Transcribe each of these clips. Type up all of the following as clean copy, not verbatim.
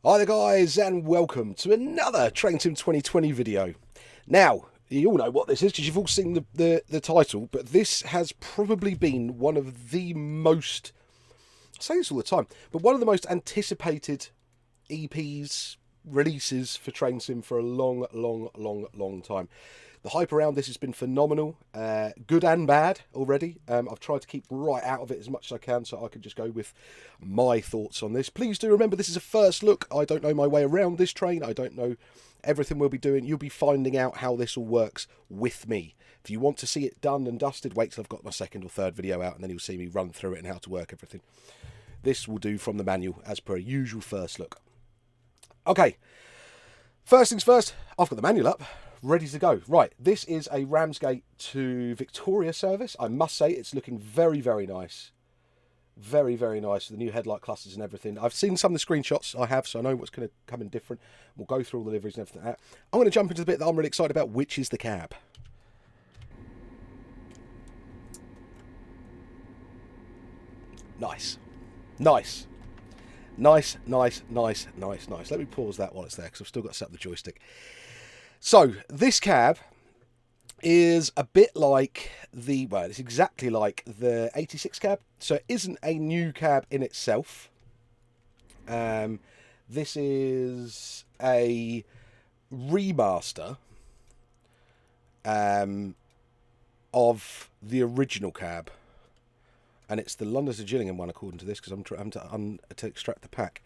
Hi there guys and welcome to another Train Sim 2020 video. Now, you all know what this is because you've all seen the title, but this has probably been one of the most, I say this all the time, but one of the most anticipated EPs, releases for Train Sim for a long time. The hype around this has been phenomenal, good and bad already. I've tried to keep right out of it as much as I can so I can just go with my thoughts on this. Please do remember this is a first look. I don't know my way around this train. I don't know everything we'll be doing. You'll be finding out how this all works with me. If you want to see it done and dusted, wait till I've got my second or third video out and then you'll see me run through it and how to work everything. This will do from the manual as per a usual first look. Okay, first things first, I've got the manual up, ready to go. Right, this is a Ramsgate to Victoria service. I must say it's looking very nice. Very nice with the new headlight clusters and everything. I've seen some of the screenshots I have, so I know what's going to come in different. We'll go through all the liveries and everything like that. I'm going to jump into the bit that I'm really excited about, which is the cab. Nice. Nice. Nice. Let me pause that while it's there because I've still got to set up the joystick. So, this cab is a bit like it's exactly like the 86 cab. So it isn't a new cab in itself. This is a remaster of the original cab. And it's the London to Gillingham one, according to this, because I'm trying to extract the pack.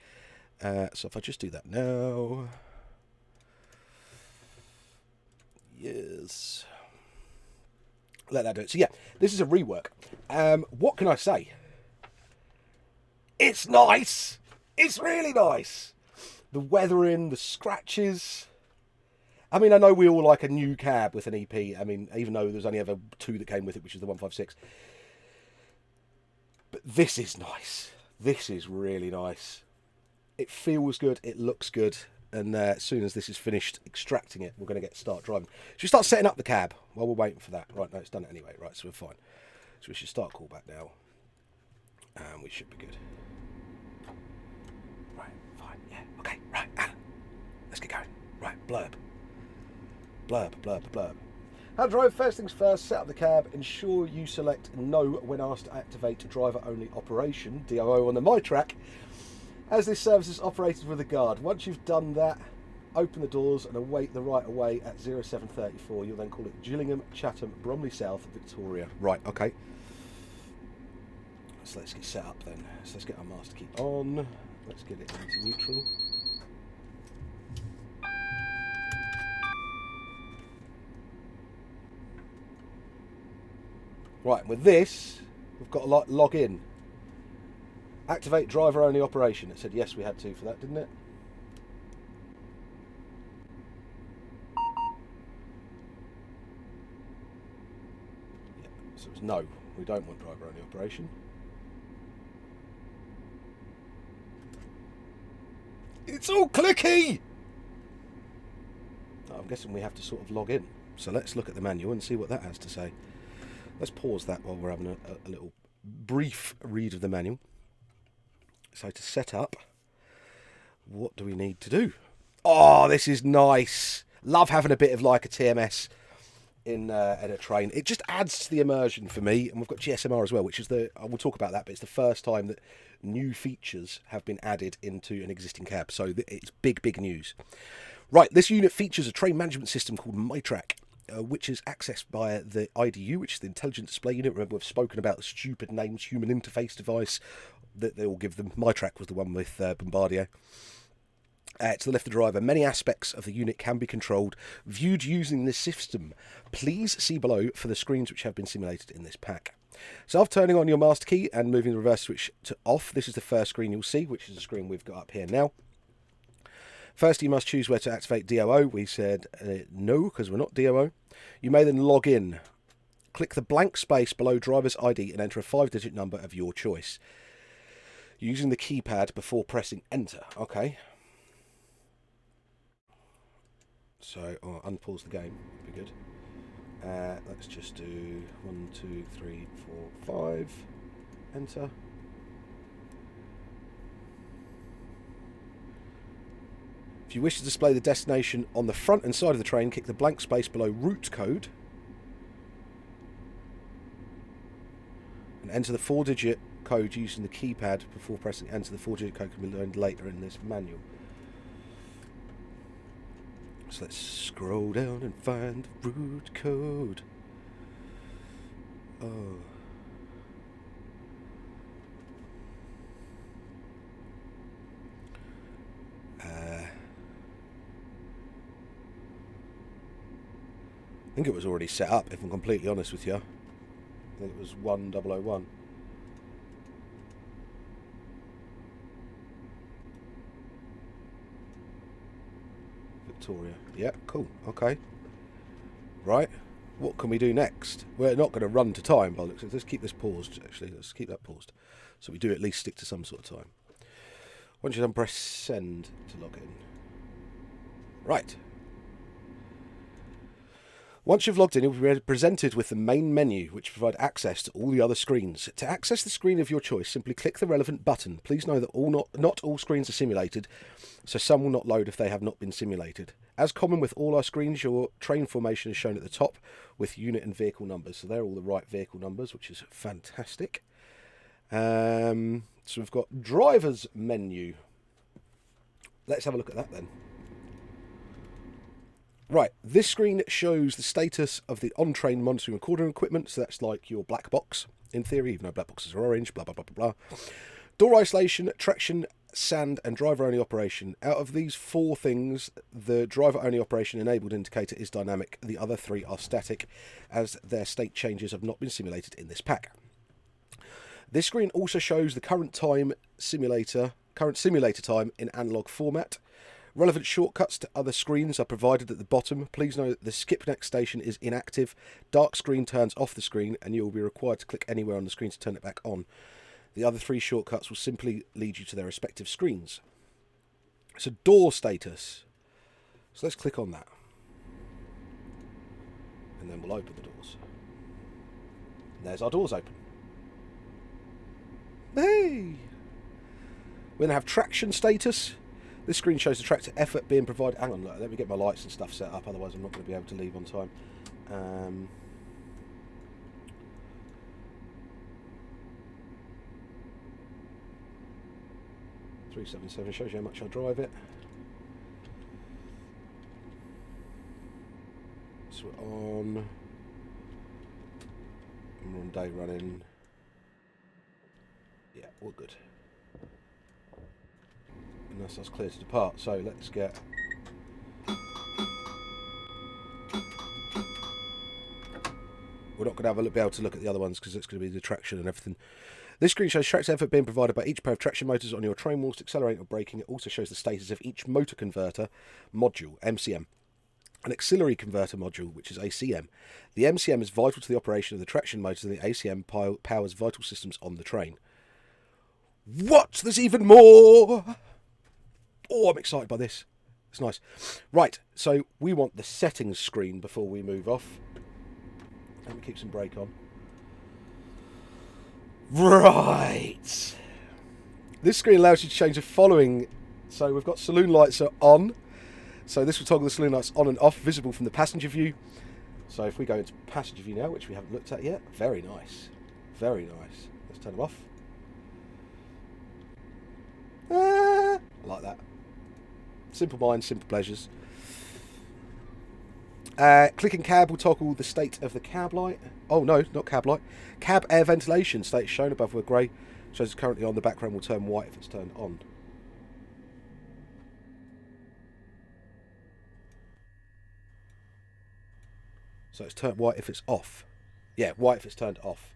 So if I just do that now, yes, let that do it. So yeah, this is a rework. What can I say? It's nice. It's really nice. The weathering, the scratches. I mean, I know we all like a new cab with an EP. I mean, even though there's only ever two that came with it, which is the 156. But this is nice. This is really nice. It feels good. It looks good. And as soon as this is finished extracting it, we're going to start driving. Should we start setting up the cab while we're waiting for that? Right, no, it's done it anyway. Right, so we're fine. So we should start callback now. And we should be good. Right, fine, yeah. Okay, right, Alan. Let's get going. Right, blurb. How to drive, first things first, set up the cab, ensure you select no when asked to activate driver only operation, DOO on the My Track, as this service is operated with a guard. Once you've done that, open the doors and await the right of way at 0734. You'll then call it Gillingham, Chatham, Bromley South, Victoria. Right, okay. So let's get set up then. So let's get our master key on. Let's get it into neutral. Right, with this, we've got to log in. Activate driver only operation. It said yes, we had to for that, didn't it? Yeah, so it was no. We don't want driver only operation. It's all clicky! Oh, I'm guessing we have to sort of log in. So let's look at the manual and see what that has to say. Let's pause that while we're having a little brief read of the manual. So to set up, what do we need to do? Oh, this is nice. Love having a bit of like a TMS in a train. It just adds to the immersion for me. And we've got GSMR as well, which is I will talk about that, but it's the first time that new features have been added into an existing cab. So it's big news. Right, this unit features a train management system called MyTrack, which is accessed by the IDU, which is the Intelligent Display Unit. Remember, we've spoken about the stupid names, Human Interface Device, that they all give them. MyTrack was the one with Bombardier. To the left of the driver, many aspects of the unit can be controlled, viewed using this system. Please see below for the screens which have been simulated in this pack. So after turning on your master key and moving the reverse switch to off, this is the first screen you'll see, which is the screen we've got up here now. First, you must choose where to activate DOO. We said no, because we're not DOO. You may then log in. Click the blank space below driver's ID and enter a 5-digit number of your choice, using the keypad before pressing enter. Okay. So, unpause the game. Would be good. Let's just do 1, 2, 3, 4, 5. Enter. If you wish to display the destination on the front and side of the train, click the blank space below route code and enter the 4-digit code using the keypad before pressing enter. The 4-digit code can be learned later in this manual. So let's scroll down and find the route code. Oh. I think it was already set up, if I'm completely honest with you. I think it was 1001. Victoria. Yeah, cool. Okay. Right. What can we do next? We're not going to run to time, but let's keep this paused, actually. Let's keep that paused. So we do at least stick to some sort of time. Once you're done, press send to log in. Right. Once you've logged in, you'll be presented with the main menu, which provide access to all the other screens. To access the screen of your choice, simply click the relevant button. Please know that not all screens are simulated, so some will not load if they have not been simulated. As common with all our screens, your train formation is shown at the top with unit and vehicle numbers. So they're all the right vehicle numbers, which is fantastic. So we've got driver's menu. Let's have a look at that then. Right, this screen shows the status of the on-train monitoring recording equipment, so that's like your black box, in theory, even though black boxes are orange, blah, blah, blah, blah, blah. Door isolation, traction, sand, and driver-only operation. Out of these 4 things, the driver-only operation enabled indicator is dynamic, the other 3 are static, as their state changes have not been simulated in this pack. This screen also shows the current simulator time in analog format. Relevant shortcuts to other screens are provided at the bottom. Please note that the skip next station is inactive. Dark screen turns off the screen and you will be required to click anywhere on the screen to turn it back on. The other 3 shortcuts will simply lead you to their respective screens. So door status. So let's click on that. And then we'll open the doors. And there's our doors open. Hey! We're going to have traction status. This screen shows the tractor effort being provided. Hang on, let me get my lights and stuff set up, otherwise I'm not going to be able to leave on time. 377 shows you how much I drive it. So we're on. We're on day running. Yeah, all good. And that's us clear to depart. So let's get. We're not going to be able to look at the other ones because it's going to be the traction and everything. This screen shows tractor effort being provided by each pair of traction motors on your train whilst accelerating or braking. It also shows the status of each motor converter module, MCM, an auxiliary converter module, which is ACM. The MCM is vital to the operation of the traction motors, and the ACM powers vital systems on the train. What? There's even more! Oh, I'm excited by this. It's nice. Right, so we want the settings screen before we move off. Let me keep some brake on. Right. This screen allows you to change the following. So we've got saloon lights are on. So this will toggle the saloon lights on and off, visible from the passenger view. So if we go into passenger view now, which we haven't looked at yet, very nice. Very nice. Let's turn them off. I like that. Simple minds, simple pleasures. Clicking cab will toggle the state of the cab light. Oh no, not cab light. Cab air ventilation state shown above where grey shows it's currently on. The background will turn white if it's turned on. So it's turned white if it's off. Yeah, white if it's turned off.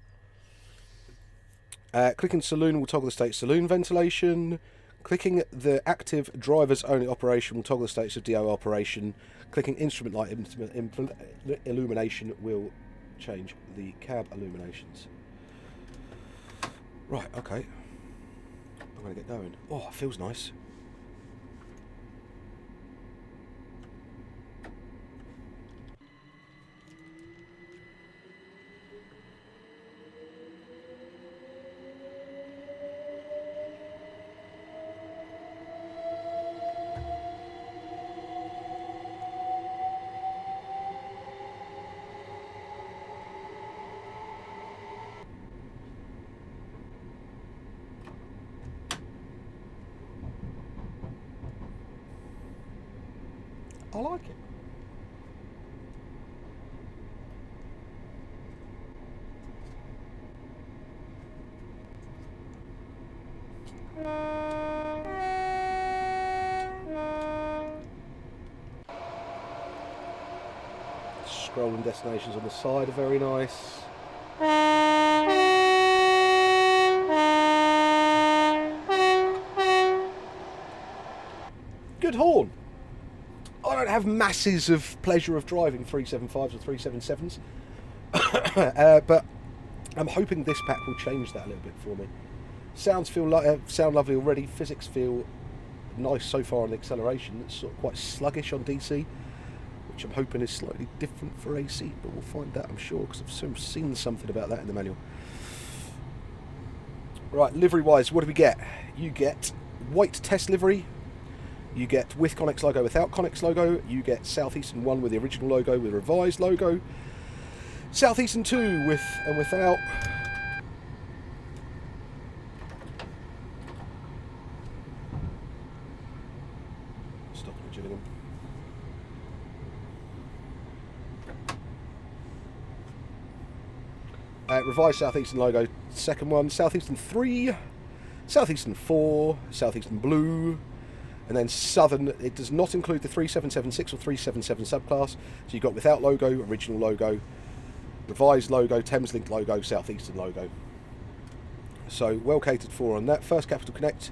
Clicking saloon will toggle the state of saloon ventilation. Clicking the active drivers only operation will toggle the status of DO operation. Clicking instrument light illumination will change the cab illuminations. Right, okay. I'm going to get going. Oh, it feels nice. I like it. Scrolling destinations on the side are very nice. Good horn. I don't have masses of pleasure of driving 375s or 377s, but I'm hoping this pack will change that a little bit for me. Sounds sound lovely already. Physics feel nice so far on the acceleration. It's sort of quite sluggish on DC, which I'm hoping is slightly different for AC, but we'll find that, I'm sure, because I've seen something about that in the manual. Right, livery-wise, what do we get? You get white test livery. You get with Connex logo, without Connex logo. You get Southeastern 1 with the original logo, with a revised logo. Southeastern 2 with and without. Stop Gillingham. Revised Southeastern logo, second one. Southeastern 3, Southeastern 4, Southeastern Blue, and then Southern. It does not include the 3776 or 377 subclass. So you've got without logo, original logo, revised logo, Thameslink logo, Southeastern logo. So well catered for on that. First Capital Connect,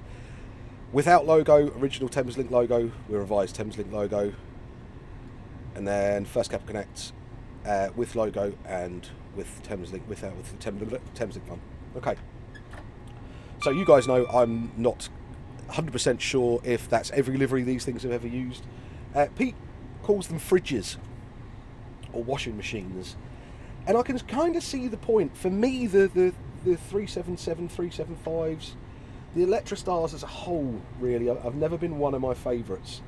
without logo, original Thameslink logo, with revised Thameslink logo, and then First Capital Connect with logo and with Thameslink, with the Thameslink one. Okay. So you guys know I'm not 100% sure if that's every livery these things have ever used. Pete calls them fridges or washing machines, and I can kind of see the point. For me, the 377, 375s, the Electrostars as a whole, really, I've never been one of my favourites.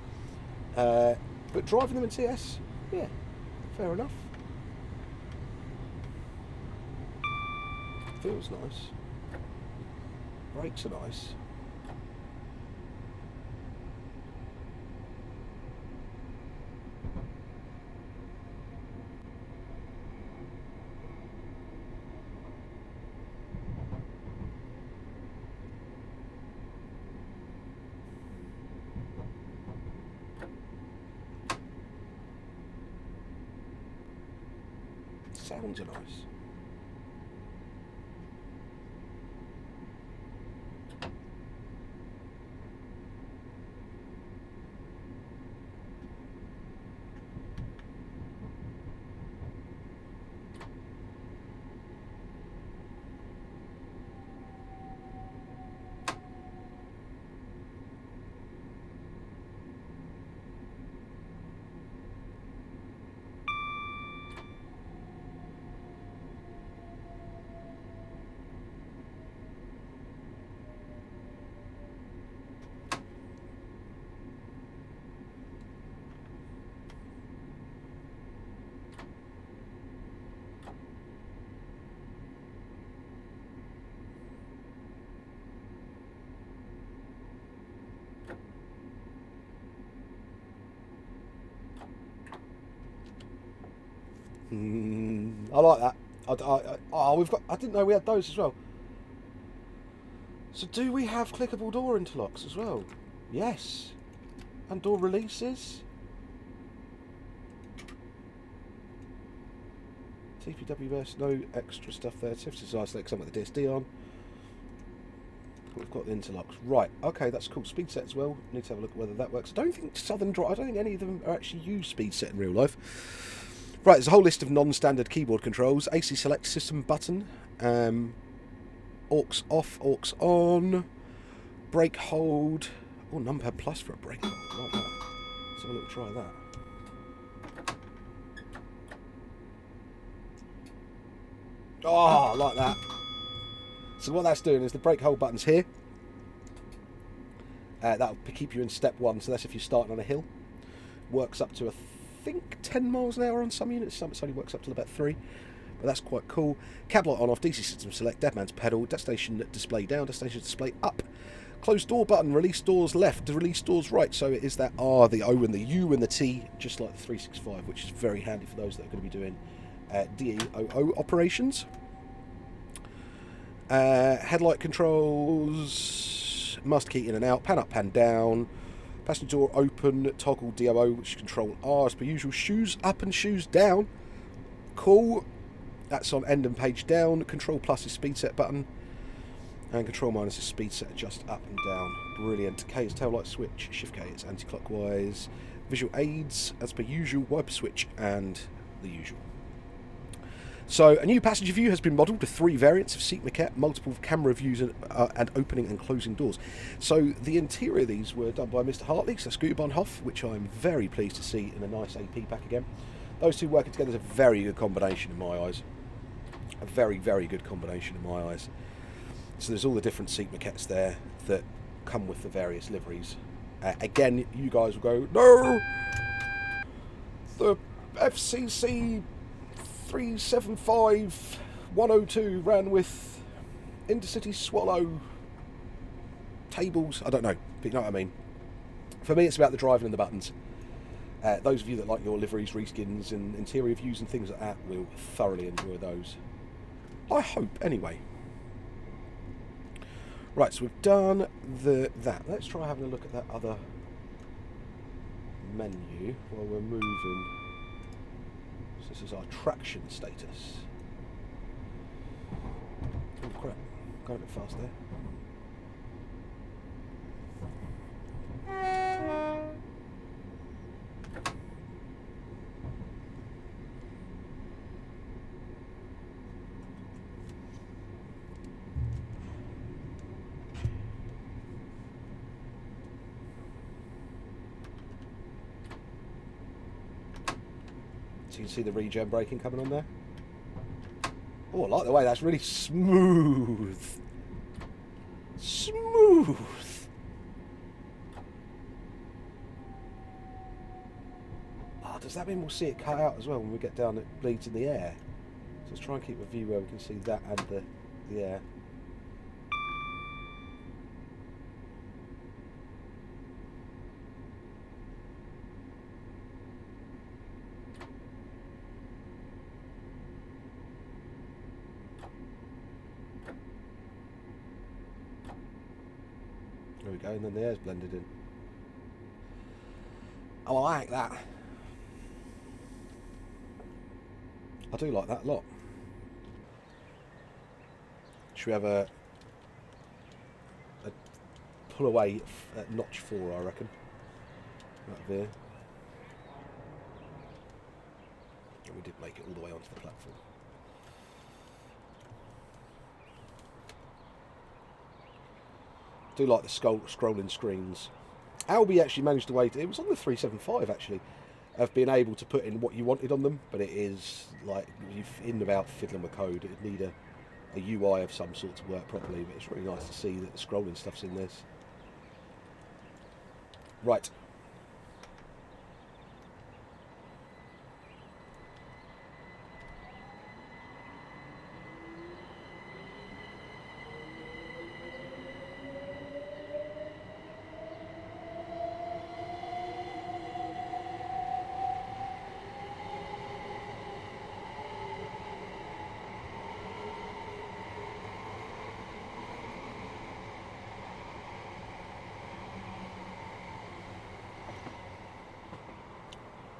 But driving them in TS, yeah, fair enough. Feels nice. Brakes are nice. Sounds are nice. I like that. I didn't know we had those as well. So do we have clickable door interlocks as well? Yes. And door releases. TPWS, no extra stuff there. Tips is isolate some with the DSD on. We've got the interlocks. Right, okay, that's cool. Speed set as well. Need to have a look at whether that works. I don't think Southern Drive, I don't think any of them actually use speed set in real life. Right, there's a whole list of non-standard keyboard controls. AC select system button. Aux off, aux on. Brake hold. Oh, numpad plus for a brake hold. I like that. Let's have a little try that. Oh, I like that. So what that's doing is the brake hold button's here. That'll keep you in step 1, so that's if you're starting on a hill. Works up to, I think, 10 miles an hour on some units. Some it only works up to about 3. But that's quite cool. Cab light on off, DC system select, dead man's pedal, destination display down, destination display up. Close door button, release doors left, release doors right. So it is that R, the O, and the U, and the T, just like the 365, which is very handy for those that are going to be doing DEOO operations. Headlight controls, must key in and out, pan up, pan down. Passenger door open, toggle DOO, which is control R as per usual. Shoes up and shoes down. Cool. That's on end and page down. Control plus is speed set button. And control minus is speed set adjust up and down. Brilliant. K is tail light switch. Shift K is anti-clockwise. Visual aids as per usual. Wiper switch and the usual. So, a new passenger view has been modelled with 3 variants of seat maquette, multiple camera views, and opening and closing doors. So, the interior of these were done by Mr. Hartley, so Scooterbahnhof, which I'm very pleased to see in a nice AP pack again. Those two working together is a very good combination in my eyes. A very, very good combination in my eyes. So, there's all the different seat maquettes there that come with the various liveries. Again, you guys will go, no! The FCC 375-102 ran with Intercity Swallow tables. I don't know, but you know what I mean. For me, it's about the driving and the buttons. Those of you that like your liveries, reskins, and interior views and things like that will thoroughly enjoy those. I hope, anyway. Right, so we've done that. Let's try having a look at that other menu while we're moving. This is our traction status. Oh crap, going a bit fast there. So you can see the regen braking coming on there. Oh, I like the way that's really smooth. Smooth. Oh, does that mean we'll see it cut out as well when we get down, it bleeds in the air? So let's try and keep a view where we can see that and the air. There we go, and then the air's blended in. Oh, I like that. I do like that a lot. Should we have a pull away at notch 4, I reckon? Right there. And we did make it all the way onto the platform. Do like the scrolling screens. Albie actually managed to wait. It was on the 375 actually, of being able to put in what you wanted on them, but it is like in about fiddling with code. It'd need a UI of some sort to work properly. But it's really nice to see that the scrolling stuff's in this. Right.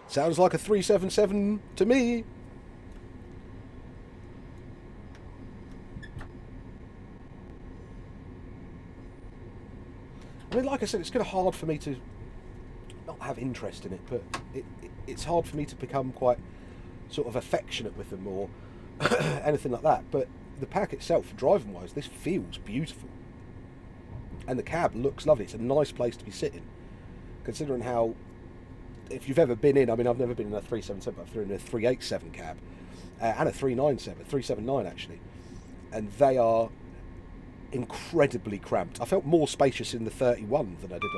Sounds like a 377 to me. I mean, like I said, it's kind of hard for me to not have interest in it, but it's hard for me to become quite sort of affectionate with them or anything like that. But the pack itself, driving-wise, this feels beautiful. And the cab looks lovely. It's a nice place to be sitting, considering how... If you've ever been in, I mean, I've never been in a 377, but I've been in a 387 cab and a 379 actually, and they are incredibly cramped. I felt more spacious in the 31 than I did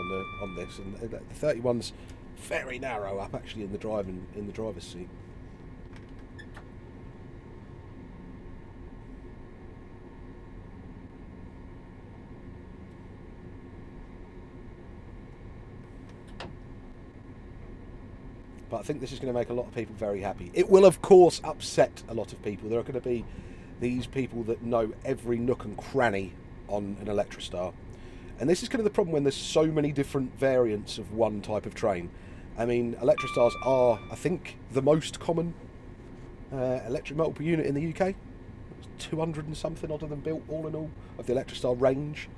on this, and the 31's very narrow up actually in the driver's seat. But I think this is going to make a lot of people very happy. It will, of course, upset a lot of people. There are going to be these people that know every nook and cranny on an Electrostar. And this is kind of the problem when there's so many different variants of one type of train. I mean, Electrostars are, I think, the most common electric multiple unit in the UK. 200 and something odd of them built, all in all, of the Electrostar range.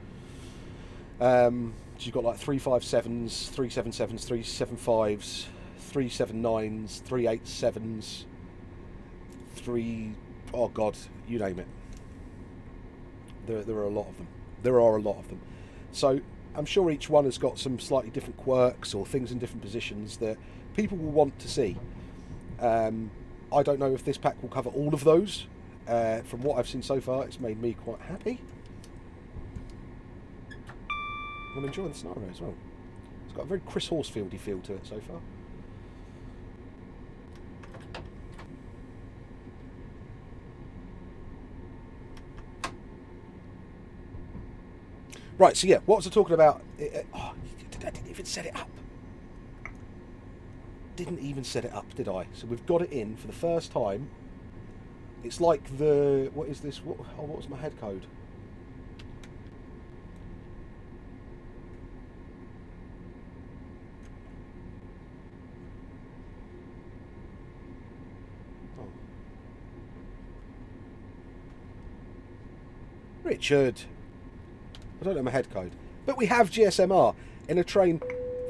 So you've got like 357s, 377s, 375s, 379s, 387s, oh god, you name it. There are a lot of them. There are a lot of them. So I'm sure each one has got some slightly different quirks or things in different positions that people will want to see. I don't know if this pack will cover all of those. From what I've seen so far, it's made me quite happy. I'm enjoying the scenario as well. It's got a very Chris Horsefieldy feel to it so far. Right, so yeah, what was I talking about? I didn't even set it up. Didn't even set it up, did I? So we've got it in for the first time. It's like the... What is this? What was my head code? Oh. Richard. I don't know my head code. But we have GSMR in a train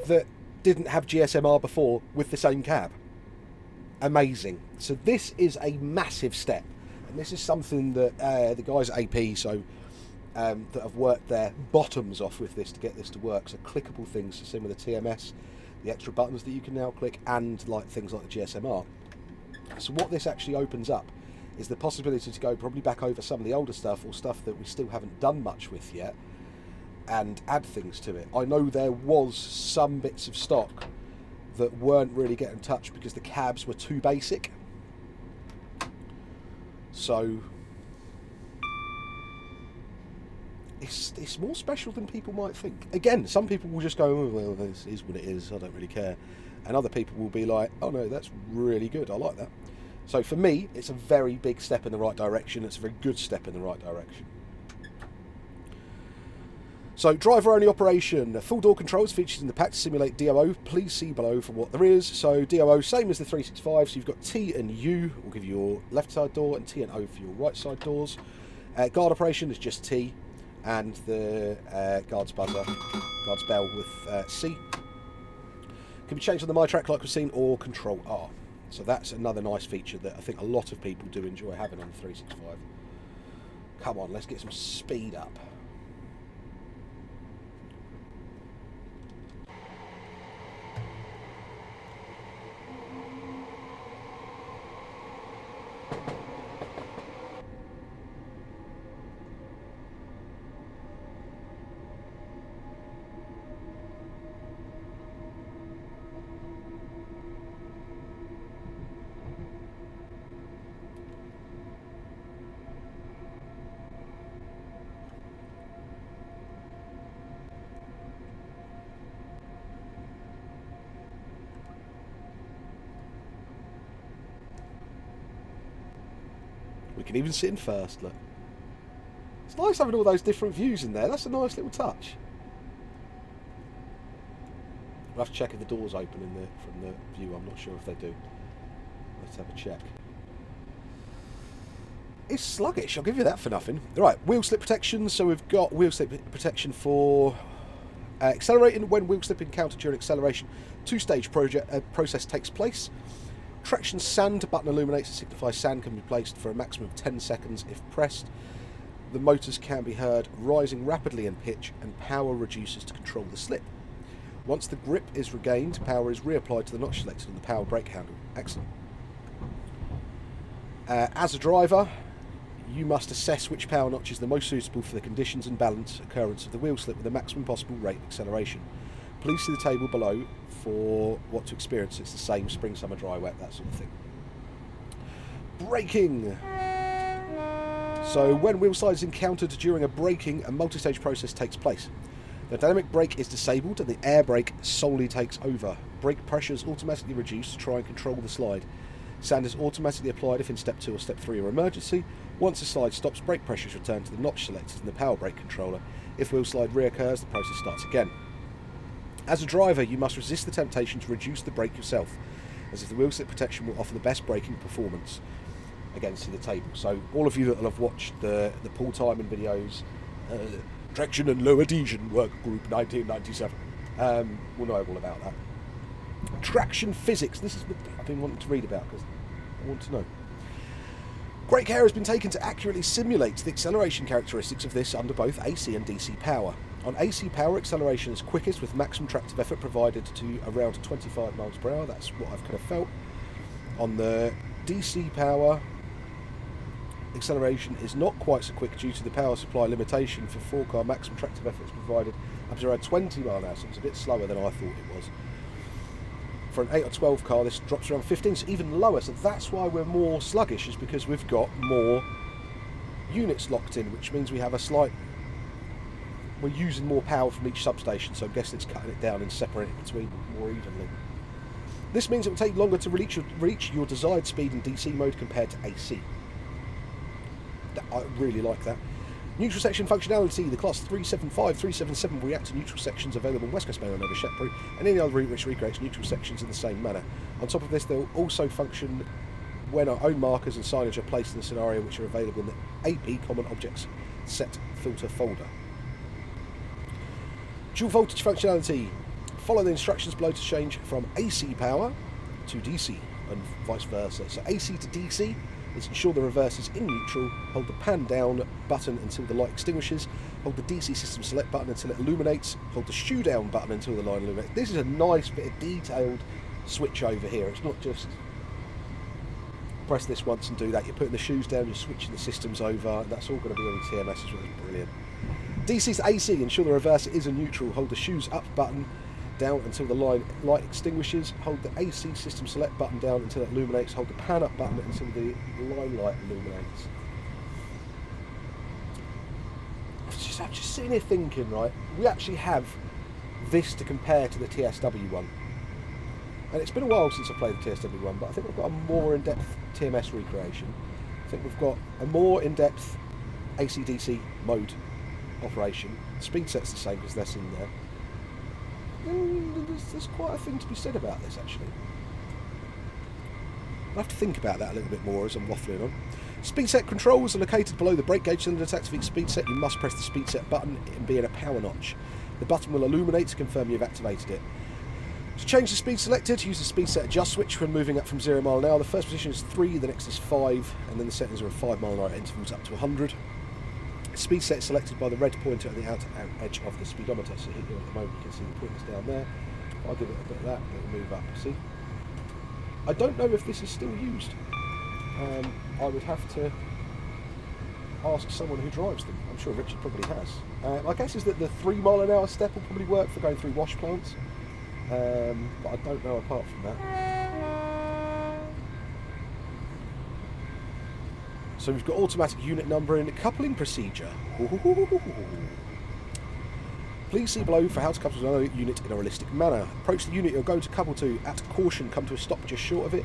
that didn't have GSMR before with the same cab. Amazing. So this is a massive step. And this is something that the guys at AP that have worked their bottoms off with this to get this to work. So clickable things, the same with the TMS, the extra buttons that you can now click, and like things like the GSMR. So what this actually opens up is the possibility to go probably back over some of the older stuff or stuff that we still haven't done much with yet, and add things to it. I know there was some bits of stock that weren't really getting touched because the cabs were too basic. So it's more special than people might think. Again, some people will just go, oh, well, this is what it is, I don't really care. And other people will be like, oh no, that's really good, I like that. So for me, it's a very big step in the right direction. It's a very good step in the right direction. So, driver-only operation. Full door controls featured in the pack to simulate DOO. Please see below for what there is. So, DOO, same as the 365. So, you've got T and U will give you your left side door, and T and O for your right side doors. Guard operation is just T, and the guard's bell with C. Can be changed on the My Track like we've seen, or Control R. So, that's another nice feature that I think a lot of people do enjoy having on the 365. Come on, let's get some speed up. We can even sit in first, look. It's nice having all those different views in there. That's a nice little touch. We'll have to check if the doors open from the view. I'm not sure if they do. Let's have a check. It's sluggish, I'll give you that for nothing. Right, wheel slip protection. So we've got wheel slip protection for accelerating. When wheel slip encountered during acceleration, two-stage process takes place. Traction sand button illuminates to signify sand can be placed for a maximum of 10 seconds if pressed. The motors can be heard rising rapidly in pitch, and power reduces to control the slip. Once the grip is regained, power is reapplied to the notch selected on the power brake handle. Excellent. As a driver, you must assess which power notch is the most suitable for the conditions and balance occurrence of the wheel slip with the maximum possible rate of acceleration. Please see the table below for what to experience. It's the same spring, summer, dry, wet, that sort of thing. Braking. So when wheel slide is encountered during a braking, a multi-stage process takes place. The dynamic brake is disabled and the air brake solely takes over. brake pressure is automatically reduced to try and control the slide. Sand is automatically applied if in step 2 or step 3 are emergency. Once the slide stops, brake pressure is returned to the notch selected in the power brake controller. If wheel slide reoccurs, the process starts again. As a driver, you must resist the temptation to reduce the brake yourself, as if the wheel slip protection will offer the best braking performance. Again, see the table. So all of you that will have watched the Paul Timon videos, Traction and Low Adhesion Work Group 1997, will know all about that. Traction physics. This is what I've been wanting to read about because I want to know. Great care has been taken to accurately simulate the acceleration characteristics of this under both AC and DC power. On AC power, acceleration is quickest with maximum tractive effort provided to around 25 miles per hour. That's what I've kind of felt. On the DC power, acceleration is not quite so quick due to the power supply limitation. For 4-car, maximum tractive effort is provided up to around 20 miles an hour, so it's a bit slower than I thought it was. For an 8 or 12 car, this drops around 15, so even lower. So that's why we're more sluggish, is because we've got more units locked in, which means we have we're using more power from each substation, so I guess it's cutting it down and separating it between more evenly. This means it will take longer to reach your desired speed in DC mode compared to AC. I really like that. Neutral section functionality. The class 375, 377 will react to neutral sections available in West Coast Mail and over Shepherd, and any other route which recreates neutral sections in the same manner. On top of this, they'll also function when our own markers and signage are placed in the scenario which are available in the AP Common Objects Set Filter folder. Dual voltage functionality. Follow the instructions below to change from AC power to DC and vice versa. So AC to DC is ensure the reverse is in neutral, hold the pan down button until the light extinguishes, hold the DC system select button until it illuminates, hold the shoe down button until the line illuminates. This is a nice bit of detailed switch over here. It's not just press this once and do that. You're putting the shoes down, you're switching the systems over, and that's all going to be on your TMS, which is brilliant. DC to AC, ensure the reverse is in neutral, hold the shoes up button down until the light extinguishes, hold the AC system select button down until it illuminates, hold the pan up button until the line light illuminates. I'm just sitting here thinking, right, we actually have this to compare to the TSW one. And it's been a while since I played the TSW one, but I think we've got a more in-depth TMS recreation. I think we've got a more in-depth AC-DC mode operation. Speed set's the same because that's in there. And there's quite a thing to be said about this, actually. I'll have to think about that a little bit more as I'm waffling on. Speed set controls are located below the brake gauge cylinder. To activate speed set, you must press the speed set button and be in a power notch. The button will illuminate to confirm you've activated it. To change the speed selected, use the speed set adjust switch when moving up from 0 mile an hour. The first position is 3, the next is 5, and then the settings are at 5 mile an hour intervals up to 100. Speed set is selected by the red pointer at the outer edge of the speedometer. So here at the moment you can see the pointers down there. If I give it a bit of that, it'll move up, see? I don't know if this is still used. I would have to ask someone who drives them. I'm sure Richard probably has. My guess is that the 3 mile an hour step will probably work for going through wash plants. But I don't know apart from that. So we've got automatic unit numbering, coupling procedure. Please see below for how to couple to another unit in a realistic manner. Approach the unit you're going to couple to. At caution, come to a stop just short of it.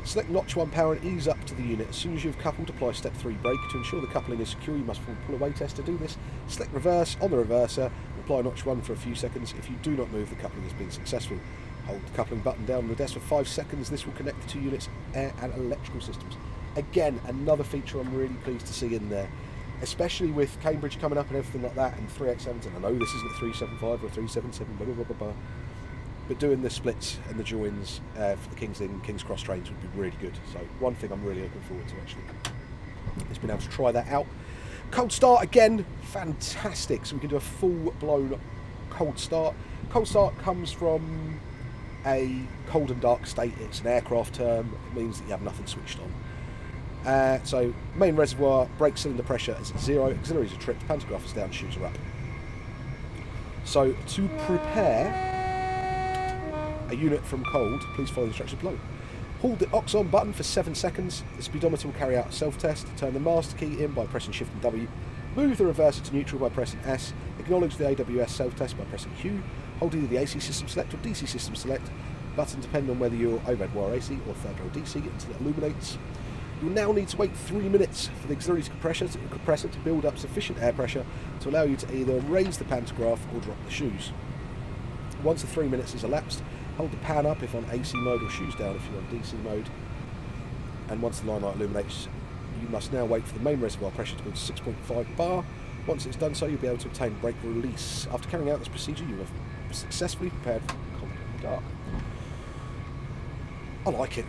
Select notch 1 power and ease up to the unit. As soon as you've coupled, apply step 3 brake. To ensure the coupling is secure, you must perform pull away test. To do this, select reverse on the reverser. Apply notch 1 for a few seconds. If you do not move, the coupling has been successful. Hold the coupling button down on the desk for 5 seconds. This will connect the 2 units' air and electrical systems. Again, another feature I'm really pleased to see in there, especially with Cambridge coming up and everything like that, and 3X7s, and I know this isn't a 375 or a 377, blah, blah, blah, blah, but doing the splits and the joins for the King's Cross trains would be really good. So one thing I'm really looking forward to, actually, is being able to try that out. Cold start, again, fantastic. So we can do a full-blown cold start. Cold start comes from a cold and dark state. It's an aircraft term. It means that you have nothing switched on. So main reservoir, brake cylinder pressure is at 0, auxiliaries are tripped, pantograph is down, shoes are up. So to prepare a unit from cold, please follow the instructions below. Hold the aux on button for 7 seconds. The speedometer will carry out a self-test. Turn the master key in by pressing Shift and W. Move the reverser to neutral by pressing S. Acknowledge the AWS self-test by pressing Q. Hold either the AC system select or DC system select. button depend on whether you're overhead wire AC or third row DC until it illuminates. You'll now need to wait 3 minutes for the auxiliary compressor to build up sufficient air pressure to allow you to either raise the pantograph or drop the shoes. Once the 3 minutes has elapsed, hold the pan up if on AC mode or shoes down if you're on DC mode. And once the line light illuminates, you must now wait for the main reservoir pressure to build to 6.5 bar. Once it's done so, you'll be able to obtain brake release. After carrying out this procedure, you have successfully prepared for combat in the dark. I like it.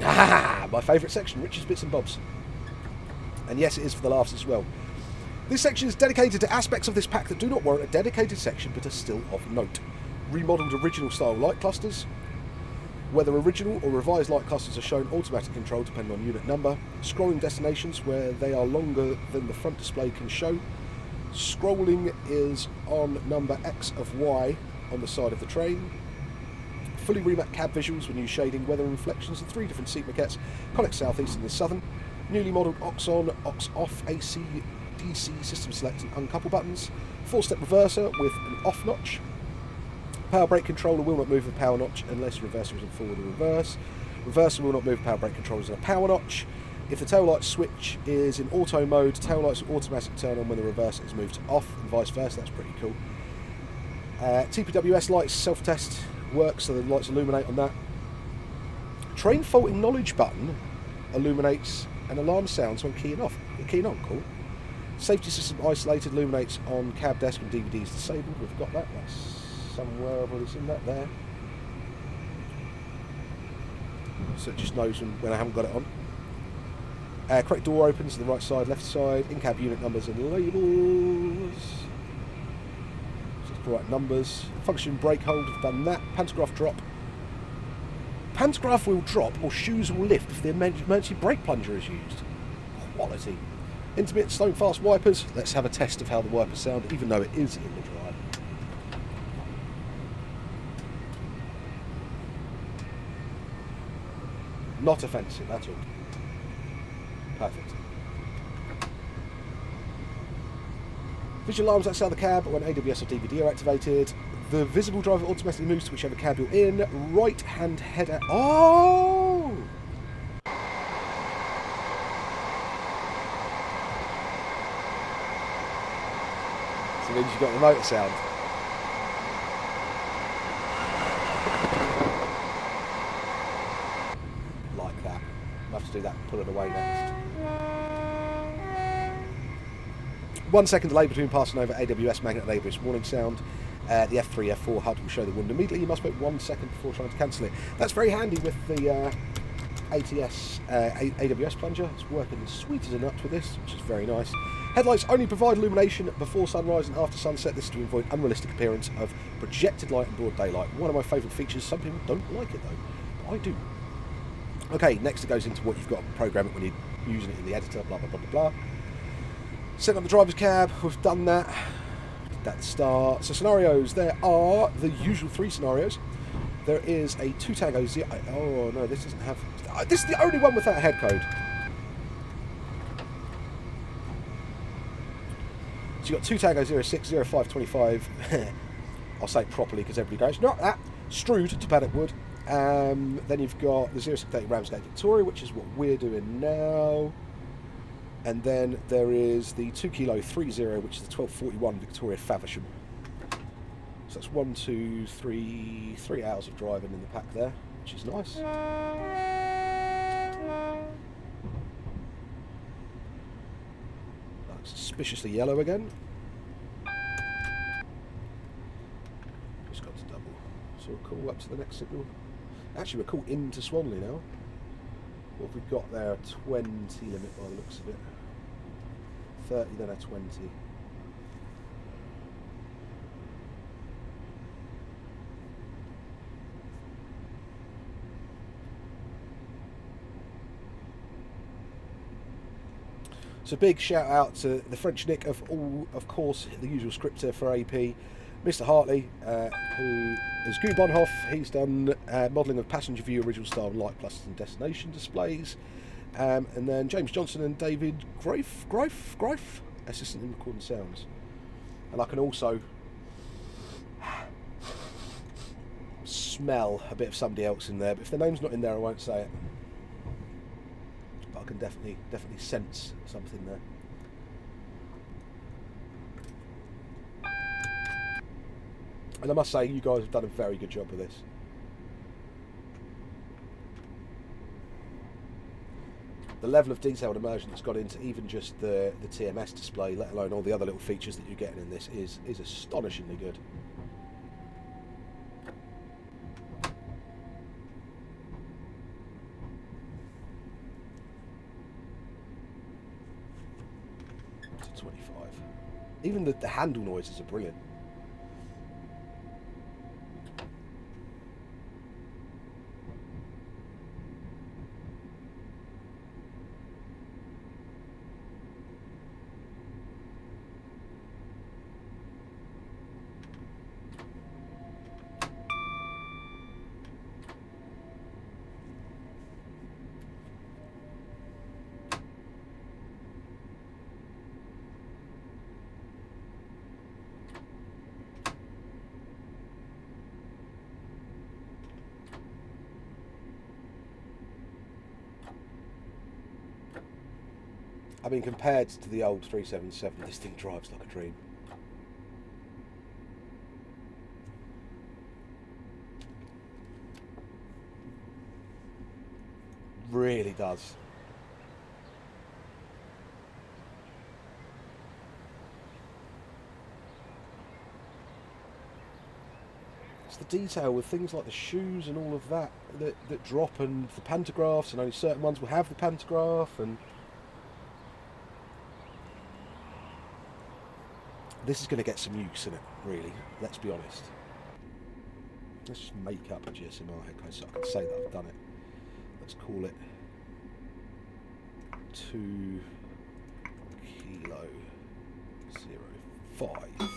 Ah, my favourite section, Rich's Bits and Bobs. And yes, it is for the laughs as well. This section is dedicated to aspects of this pack that do not warrant a dedicated section but are still of note. Remodelled original style light clusters. Whether original or revised light clusters are shown automatic control depending on unit number. Scrolling destinations where they are longer than the front display can show. Scrolling is on number X of Y on the side of the train. Fully remapped cab visuals with new shading, weather and reflections, and 3 different seat maquettes, Connex South, East and Southern. Newly modelled aux on, aux off, AC, DC, system select and uncouple buttons. 4-step reverser with an off notch. Power brake controller will not move with power notch unless reverser is in forward or reverse. Reverser will not move power brake controllers in a power notch. If the tail light switch is in auto mode, tail lights will automatically turn on when the reverser is moved to off and vice versa. That's pretty cool. TPWS lights self-test works, so the lights illuminate on that. Train faulting knowledge button illuminates and alarm sounds when keying on. Cool. Safety system isolated illuminates on cab desk and DVDs disabled. We've got that. That's somewhere I've already seen that there. So it just knows when I haven't got it on. Correct door opens to the right side, left side. In-cab unit numbers and labels. So it's the right numbers. Function brake hold, we've done that. Pantograph drop. Pantograph will drop or shoes will lift if the emergency brake plunger is used. Quality. Intermittent slow and fast wipers. Let's have a test of how the wipers sound, even though it is in the drive. Not offensive at all. Perfect. Visual alarms outside the cab when AWS or DVD are activated. The visible driver automatically moves to whichever cab you're in. Right hand header. Oh! So it means you've got the motor sound. Like that. I'll have to do that and pull it away next. 1 second delay between passing over AWS magnet AWS warning sound. The F3, F4 HUD will show the warning immediately. You must wait 1 second before trying to cancel it. That's very handy with the AWS plunger. It's working as sweet as a nut with this, which is very nice. Headlights only provide illumination before sunrise and after sunset. This is to avoid unrealistic appearance of projected light in broad daylight. One of my favourite features. Some people don't like it though, but I do. Okay, next it goes into what you've got to program it when you're using it in the editor, blah, blah, blah, blah, blah. Set up the driver's cab, we've done that. That start. So scenarios, there are the usual 3 scenarios. There is a 2 Tango 0. Oh no, this doesn't have. This is the only one without a head code. So you've got 2 Tango 06, 05, 25. I'll say it properly because everybody goes, not that. Strood to Paddock Wood. Then you've got the 0630 Ramsgate Victoria, which is what we're doing now. And then there is the 2 Kilo 30, which is the 1241 Victoria Faversham. So that's 1, 2, 3 hours of driving in the pack there, which is nice. That's suspiciously yellow again. Just got to double. So we'll call up to the next signal. Actually, we're called into Swanley now. What have we got there? A 20 limit by the looks of it. 30, then a 20. So big shout out to the French Nick of course, the usual scripter for AP, Mr. Hartley, who is Gu Bonhoff. He's done modelling of passenger view, original style light clusters and destination displays. And then James Johnson and David Greif, assistant in recording sounds. And I can also smell a bit of somebody else in there, but if their name's not in there, I won't say it. But I can definitely sense something there. And I must say, you guys have done a very good job with this. The level of detail and immersion that's got into even just the TMS display, let alone all the other little features that you're getting in this, is astonishingly good. To 25. Even the handle noises are brilliant. I mean, compared to the old 377, this thing drives like a dream. Really does. It's the detail with things like the shoes and all of that that drop, and the pantographs, and only certain ones will have the pantograph, and this is going to get some use in it, really, let's be honest. Let's just make up a GSM-R head so I can say that I've done it. Let's call it 2 kilo 05 250.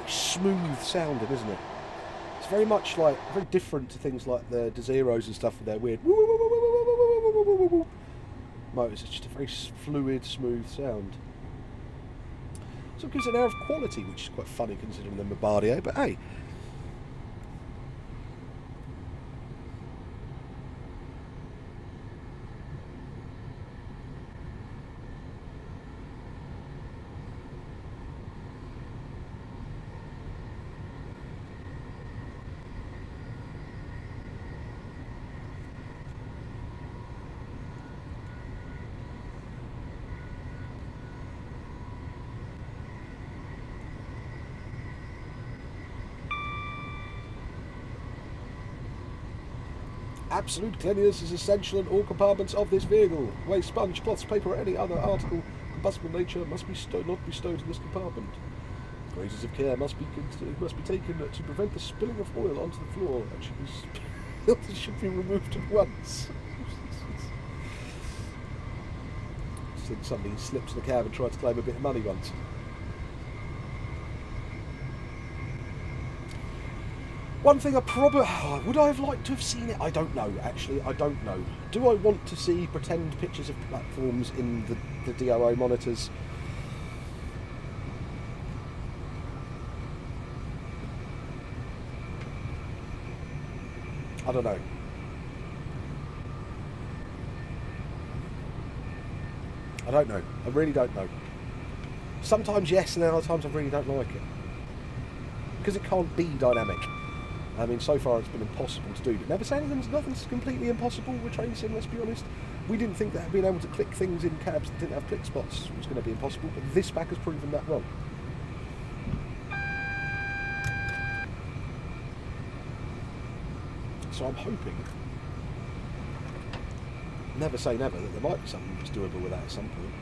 Smooth sounding, isn't it? It's very much like, very different to things like the Zeros and stuff with their weird motors. It's just a very fluid, smooth sound. So it gives an air of quality, which is quite funny considering the Bombardier, but hey. Absolute cleanliness is essential in all compartments of this vehicle. Waste, sponge, cloths, paper, or any other article of combustible nature must be not be stowed in this compartment. Greatest of care must be taken to prevent the spilling of oil onto the floor. It should be removed at once. I think somebody slipped in the cab and tried to claim a bit of money once. One thing I probably... would I have liked to have seen it? I don't know, actually. I don't know. Do I want to see pretend pictures of platforms in the DRO monitors? I don't know. I don't know. I really don't know. Sometimes yes, and then other times I really don't like it. Because it can't be dynamic. I mean, so far it's been impossible to do, but never say nothing's completely impossible with train sim, let's be honest. We didn't think that being able to click things in cabs that didn't have click spots was going to be impossible, but this pack has proven that wrong. So I'm hoping, never say never, that there might be something that's doable with that at some point.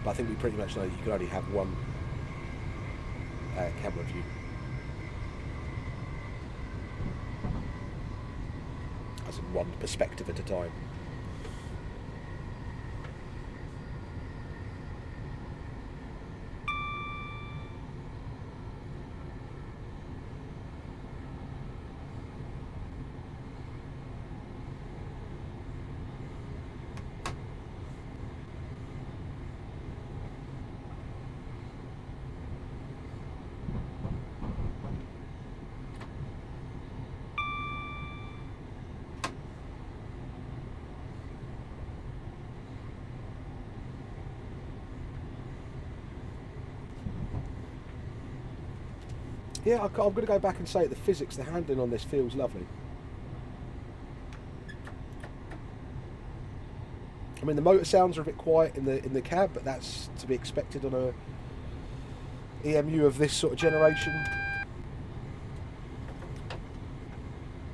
But I think we pretty much know that you can only have one camera view. As in one perspective at a time. Yeah, I'm going to go back and say the physics, the handling on this feels lovely. I mean, the motor sounds are a bit quiet in the cab, but that's to be expected on a EMU of this sort of generation.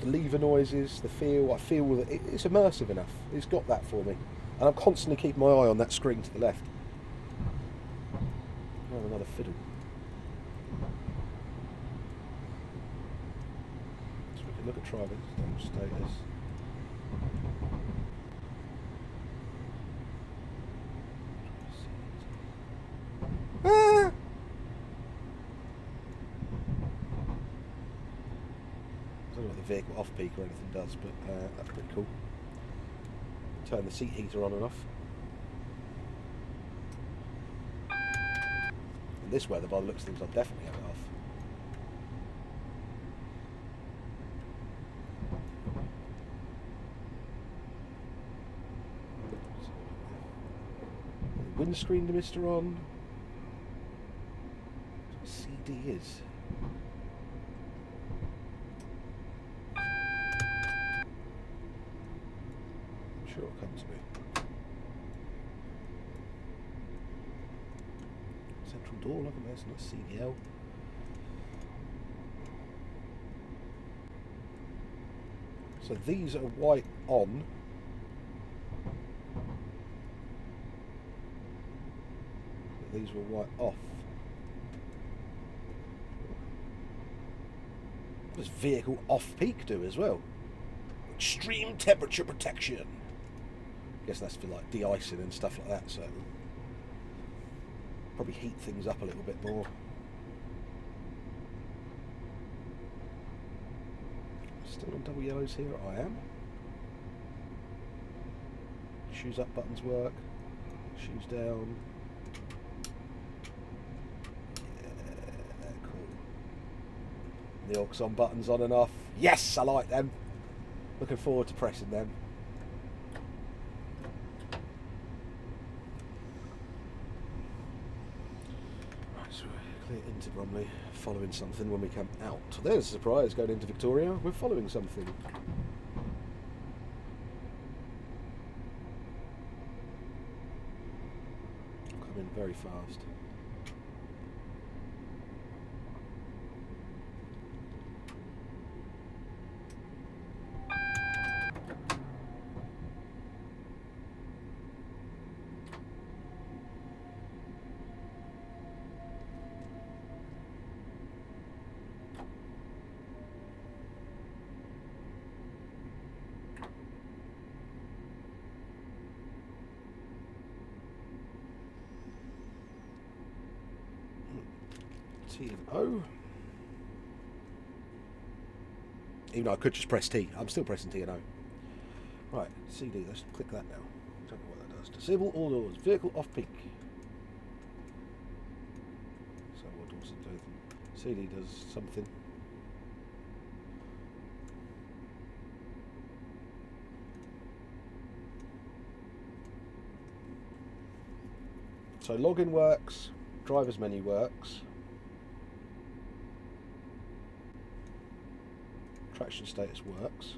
The lever noises, the feel, I feel that it's immersive enough. It's got that for me. And I'm constantly keeping my eye on that screen to the left. Oh, another fiddle. So we can look at driver status. Ah! I don't know what the vehicle off-peak or anything does, but that's pretty cool. Turn the seat heater on and off. In this weather, by the looks of things, I'll definitely have it off. Windscreen emitter on. That's what CD is. I'm sure it'll come to me. Central door, look at this, not CDL. So these are white on. These were white off. What does vehicle off-peak do as well? Extreme temperature protection. I guess that's for like de-icing and stuff like that, so probably heat things up a little bit more. Still on double yellows here, I am. Shoes up buttons work. Shoes down. The aux on buttons on and off. Yes, I like them. Looking forward to pressing them. Right, so we're clear into Bromley, following something when we come out. There's a surprise, going into Victoria. We're following something. Coming very fast. T and O. Even though I could just press T, I'm still pressing T and O. Right, CD, let's click that now. Don't know what that does. Disable all doors. Vehicle off peak. So what doors do anything? CD does something. So login works, driver's menu works, traction status works,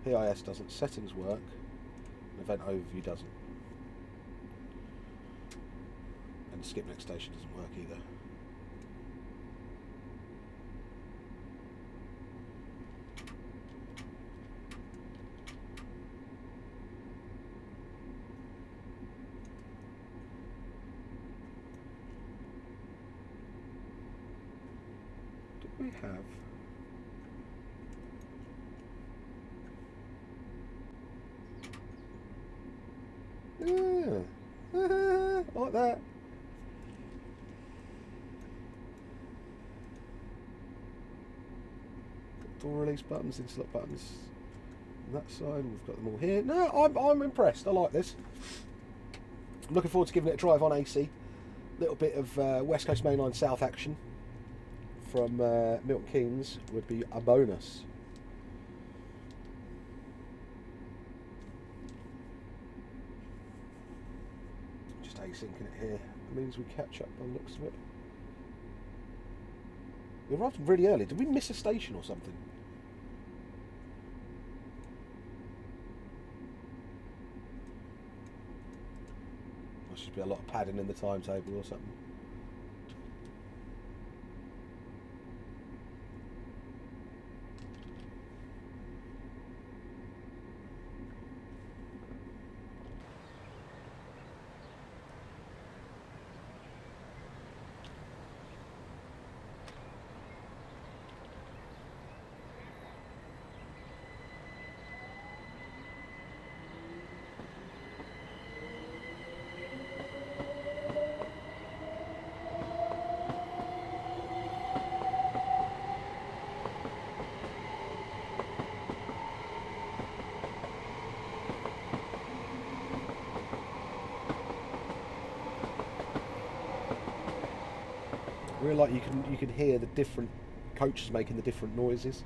PIS doesn't, settings work, and event overview doesn't. And skip next station doesn't work either. We have like that. Door release buttons, interlock buttons on that side. We've got them all here. No, I'm impressed. I like this. I'm looking forward to giving it a drive on AC. Little bit of West Coast Mainline South action from Milton Keynes would be a bonus. Just asyncing it here. It means we catch up by the looks of it. We arrived really early. Did we miss a station or something? Must just be a lot of padding in the timetable or something. I really like you can hear the different coaches making the different noises.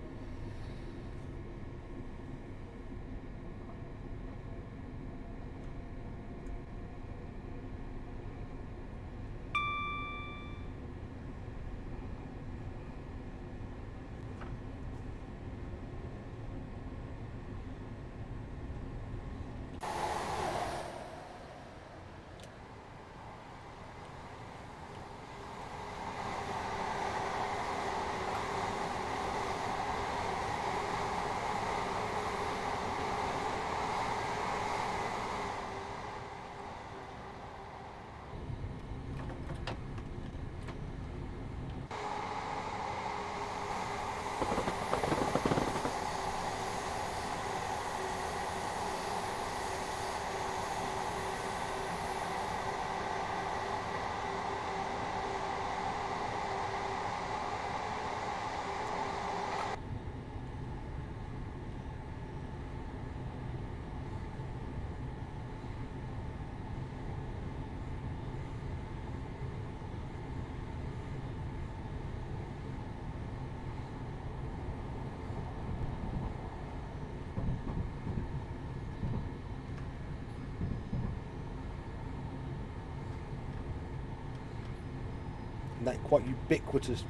And that quite ubiquitous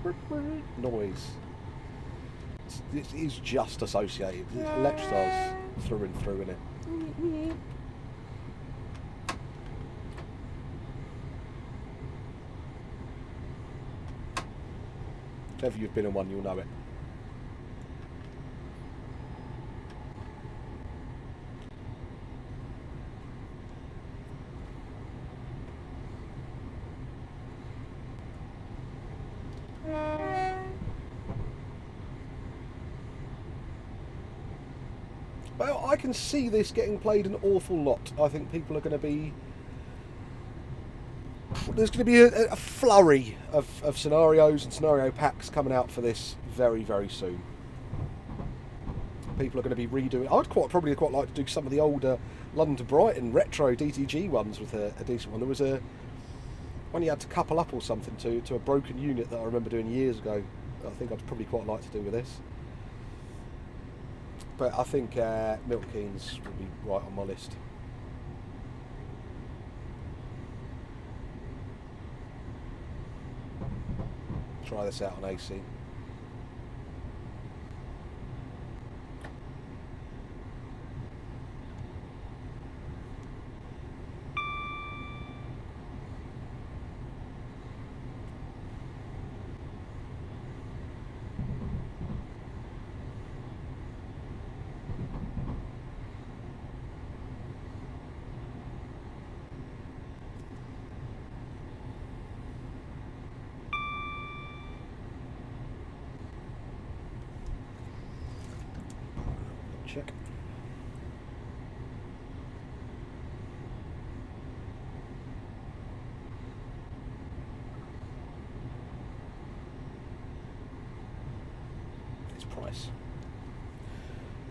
noise. It is just associated. Electrostyle's through and through in it. If ever you've been in one, you'll know it. Well, I can see this getting played an awful lot. I think people are going to be... There's going to be a flurry of scenarios and scenario packs coming out for this very, very soon. People are going to be redoing... I'd probably quite like to do some of the older London to Brighton retro DTG ones with a decent one. There was one you had to couple up or something to a broken unit that I remember doing years ago. I think I'd probably quite like to do with this. But I think Milton Keynes will be right on my list. try this out on AC. Check. Its price.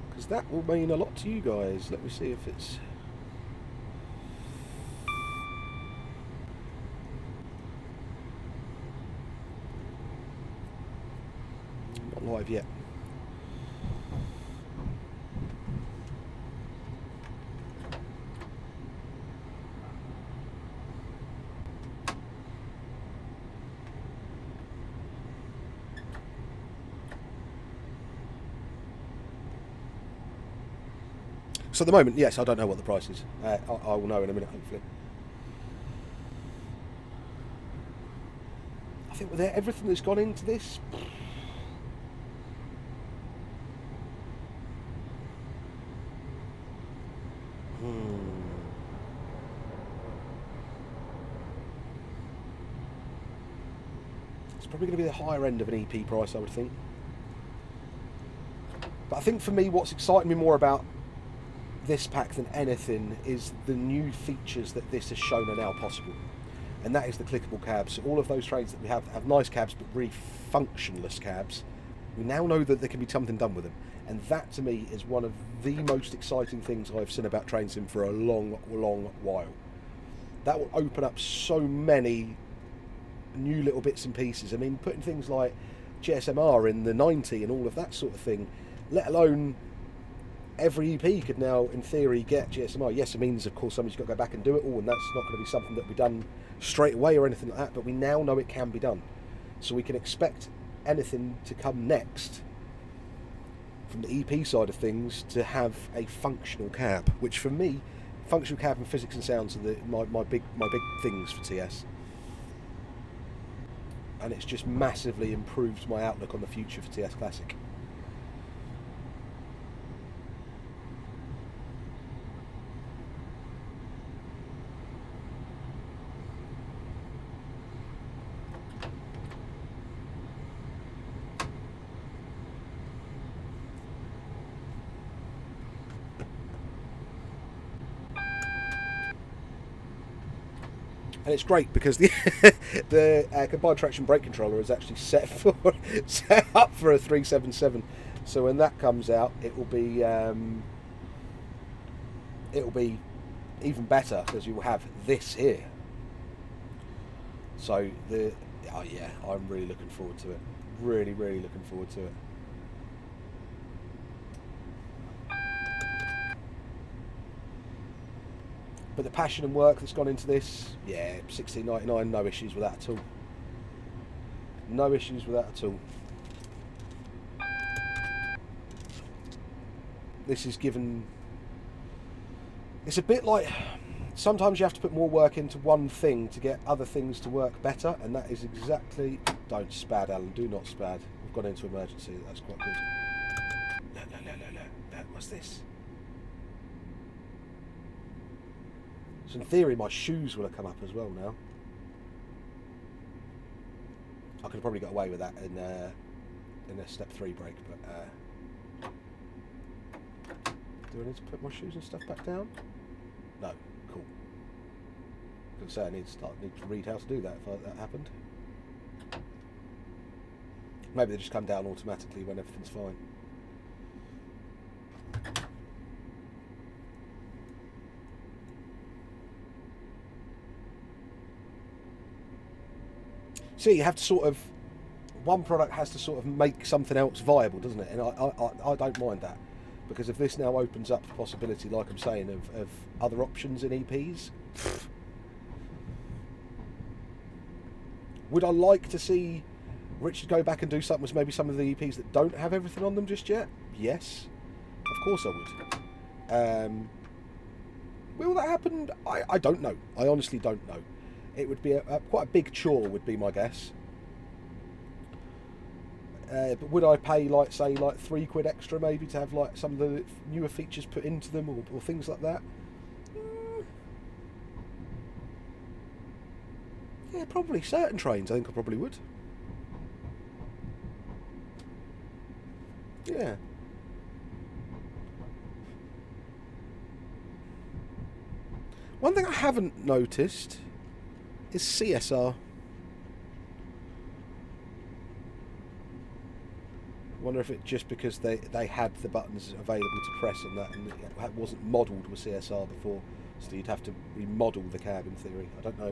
Because that will mean a lot to you guys. Let me see if it's... Not live yet. So at the moment, yes, I don't know what the price is. I will know in a minute, hopefully. I think with everything that's gone into this... It's probably going to be the higher end of an EP price, I would think. But I think for me, what's exciting me more about this pack than anything is the new features that this has shown are now possible, and that is the clickable cabs. All of those trains that we have nice cabs but really functionless cabs. We now know that there can be something done with them, and that to me is one of the most exciting things I've seen about train sim for a long while. That will open up so many new little bits and pieces. I mean, putting things like GSMR in the 90 and all of that sort of thing, let alone every EP could now, in theory, get GSMR. Yes, it means, of course, somebody's got to go back and do it all, and that's not going to be something that will be done straight away or anything like that, but we now know it can be done. So we can expect anything to come next from the EP side of things to have a functional cab, which for me, functional cab and physics and sounds are my big things for TS. And it's just massively improved my outlook on the future for TS Classic. And it's great because the combined traction brake controller is actually set up for a 377. So when that comes out, it will be even better because you will have this here. So oh yeah, I'm really looking forward to it. Really looking forward to it. But the passion and work that's gone into this, yeah, $16.99, no issues with that at all. No issues with that at all. This is given... It's a bit like... Sometimes you have to put more work into one thing to get other things to work better, and that is exactly... Don't spad, Alan, do not spad. We've gone into emergency, that's quite good. No, what's this? So in theory, my shoes will have come up as well now. I could have probably got away with that in a step 3 break, but do I need to put my shoes and stuff back down? No, cool. I was going to say I need to read how to do that if that happened. Maybe they just come down automatically when everything's fine. See, you have to sort of... One product has to sort of make something else viable, doesn't it? And I don't mind that. Because if this now opens up the possibility, like I'm saying, of other options in EPs... Would I like to see Richard go back and do something with maybe some of the EPs that don't have everything on them just yet? Yes, of course I would. Will that happen? I don't know. I honestly don't know. It would be quite a big chore, would be my guess. But would I pay, like, say, like £3 extra maybe to have like some of the newer features put into them, or things like that? Yeah, probably. Certain trains, I think I probably would. Yeah. One thing I haven't noticed is CSR. Wonder if it's just because they had the buttons available to press on that, and it wasn't modelled with CSR before, so you'd have to remodel the cab in theory. I don't know.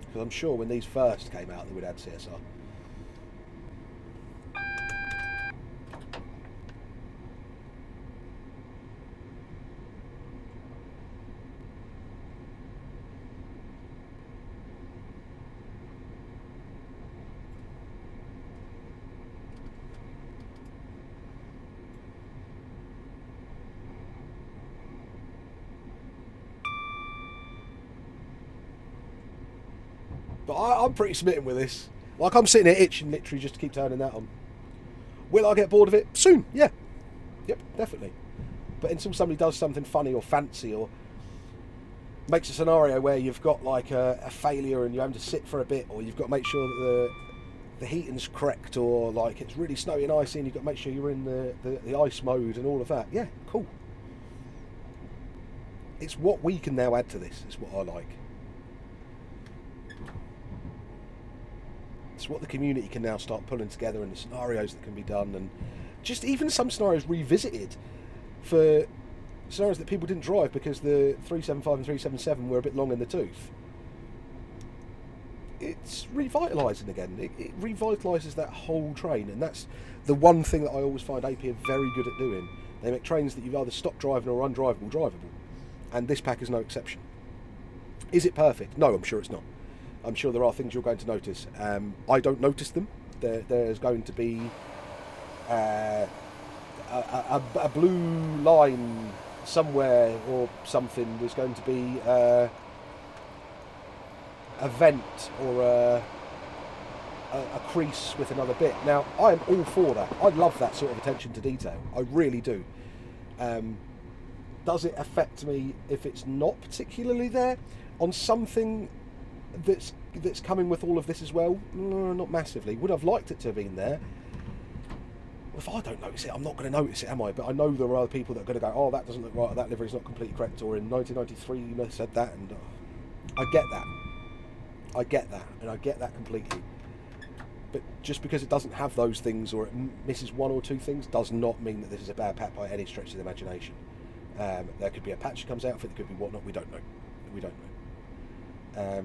Because I'm sure when these first came out they would add CSR. But I'm pretty smitten with this. Like, I'm sitting here itching literally just to keep turning that on. Will I get bored of it? Soon, yeah. Yep, definitely. But until somebody does something funny or fancy, or makes a scenario where you've got like a failure and you're having to sit for a bit, or you've got to make sure that the heating's correct, or like it's really snowy and icy and you've got to make sure you're in the ice mode and all of that. Yeah, cool. It's what we can now add to this. It's what I like. It's what the community can now start pulling together, and the scenarios that can be done, and just even some scenarios revisited for scenarios that people didn't drive because the 375 and 377 were a bit long in the tooth. It's revitalising again. It revitalises that whole train, and that's the one thing that I always find AP are very good at doing. They make trains that you've either stopped driving or undrivable drivable, and this pack is no exception. Is it perfect? No, I'm sure it's not. I'm sure there are things you're going to notice. I don't notice them. There's going to be a blue line somewhere or something. There's going to be a vent or a crease with another bit. Now, I am all for that. I love that sort of attention to detail. I really do. Does it affect me if it's not particularly there? On something that's coming with all of this as well? No, not massively. Would I've liked it to have been there? If I don't notice it, I'm not going to notice it, am I? But I know there are other people that are going to go, oh, that doesn't look right, that livery's not completely correct, or in 1993 you said that, and I get that. I get that, and I get that completely. But just because it doesn't have those things, or it misses one or two things, does not mean that this is a bad pack by any stretch of the imagination. There could be a patch that comes out, it could be whatnot, we don't know. We don't know.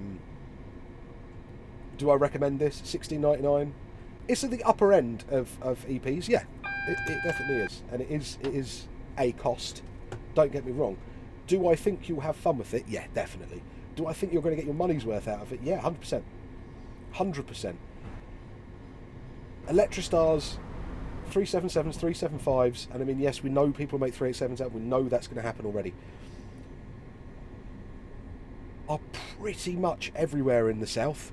Do I recommend this? $16.99. It's at the upper end of EPs. Yeah, it definitely is, and it is a cost. Don't get me wrong. Do I think you'll have fun with it? Yeah, definitely. Do I think you're going to get your money's worth out of it? Yeah, 100%. 100%. Electrostars, 377s, 375s, and I mean, yes, we know people make 387s out. We know that's going to happen already. Are pretty much everywhere in the south.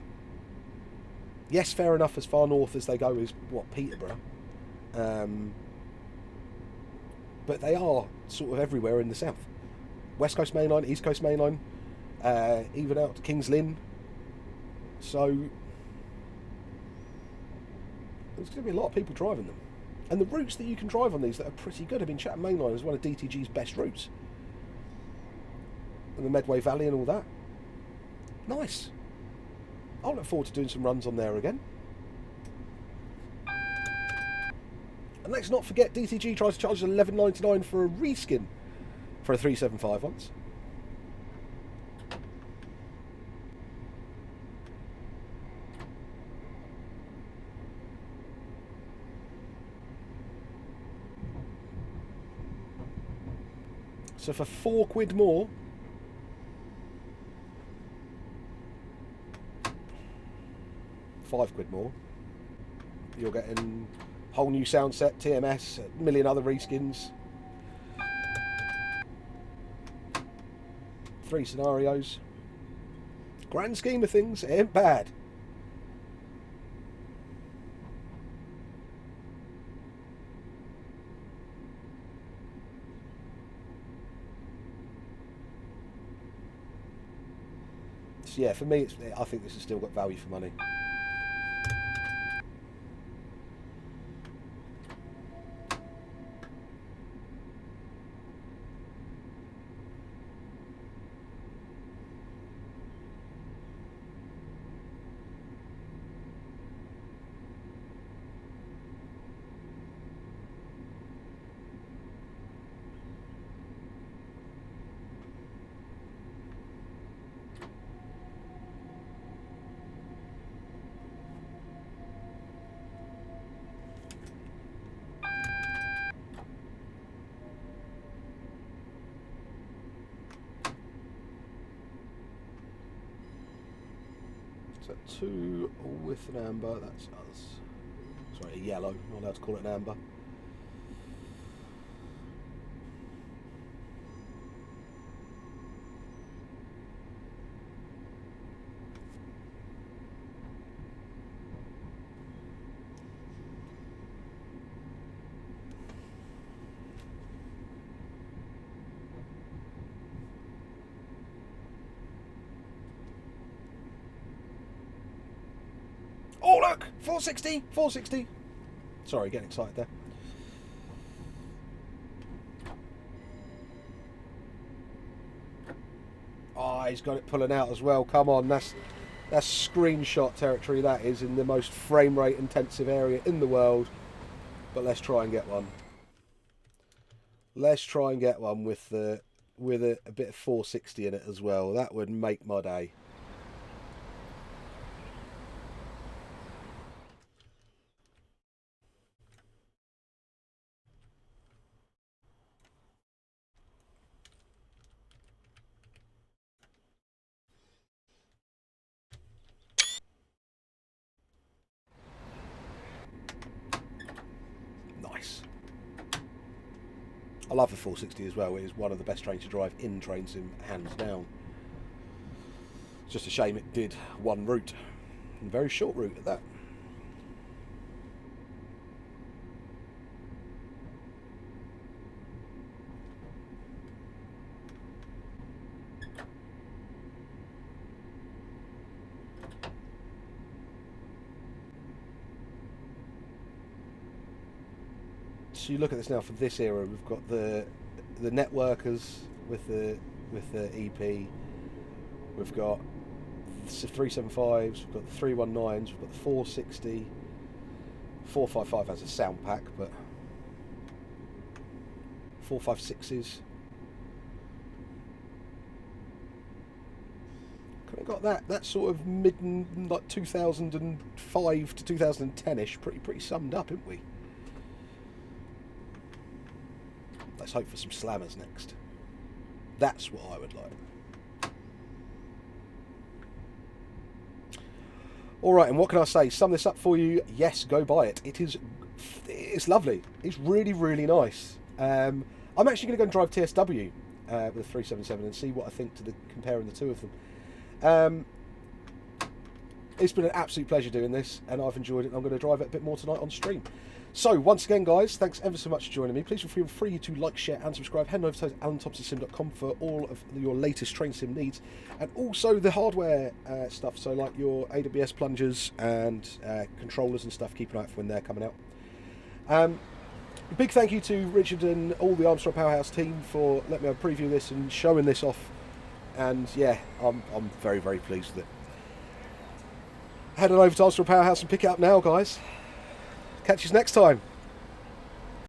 Yes, fair enough, as far north as they go is, Peterborough. But they are sort of everywhere in the south. West Coast Main Line, East Coast Main Line, even out to Kings Lynn. So there's going to be a lot of people driving them. And the routes that you can drive on these that are pretty good. I mean, Chatham Main Line is one of DTG's best routes. And the Medway Valley and all that. Nice. I'll look forward to doing some runs on there again. And let's not forget, DTG tries to charge us $11.99 for a reskin for a 375 once. So for £4 more, £5 more, you're getting a whole new sound set, TMS, a million other reskins, 3 scenarios. Grand scheme of things, it ain't bad. So yeah, for me, I think this has still got value for money. So 2 with an amber, that's us. Sorry, a yellow, not allowed to call it an amber. Oh look! 460! 460! Sorry, getting excited there. Oh, he's got it pulling out as well. Come on, that's screenshot territory, that is, in the most frame rate intensive area in the world. But let's try and get one. Let's try and get one with a bit of 460 in it as well. That would make my day. Nice. I love the 460 as well. It is one of the best trains to drive in train sim, hands down. It's just a shame it did one route, and a very short route at that. So you look at this now for this era. We've got the networkers with the EP. We've got the 375s. We've got the 319s. We've got the 460. 455 has a sound pack, but 456s. Kind of got that sort of mid, like 2005 to 2010ish. Pretty summed up, haven't we? Let's hope for some slammers next. That's what I would like. Alright, and what can I say? Sum this up for you. Yes, go buy it. It's lovely. It's really, really nice. I'm actually going to go and drive TSW with a 377 and see what I think comparing the two of them. It's been an absolute pleasure doing this, and I've enjoyed it. I'm going to drive it a bit more tonight on stream. So, once again, guys, thanks ever so much for joining me. Please feel free to like, share, and subscribe. Head over to AlanThompsonSim.com for all of your latest train sim needs, and also the hardware stuff, so like your AWS plungers and controllers and stuff. Keep an eye out for when they're coming out. Big thank you to Richard and all the Armstrong Powerhouse team for letting me preview this and showing this off. And yeah, I'm very, very pleased with it. Head on over to Armstrong Powerhouse and pick it up now, guys. Catch you next time.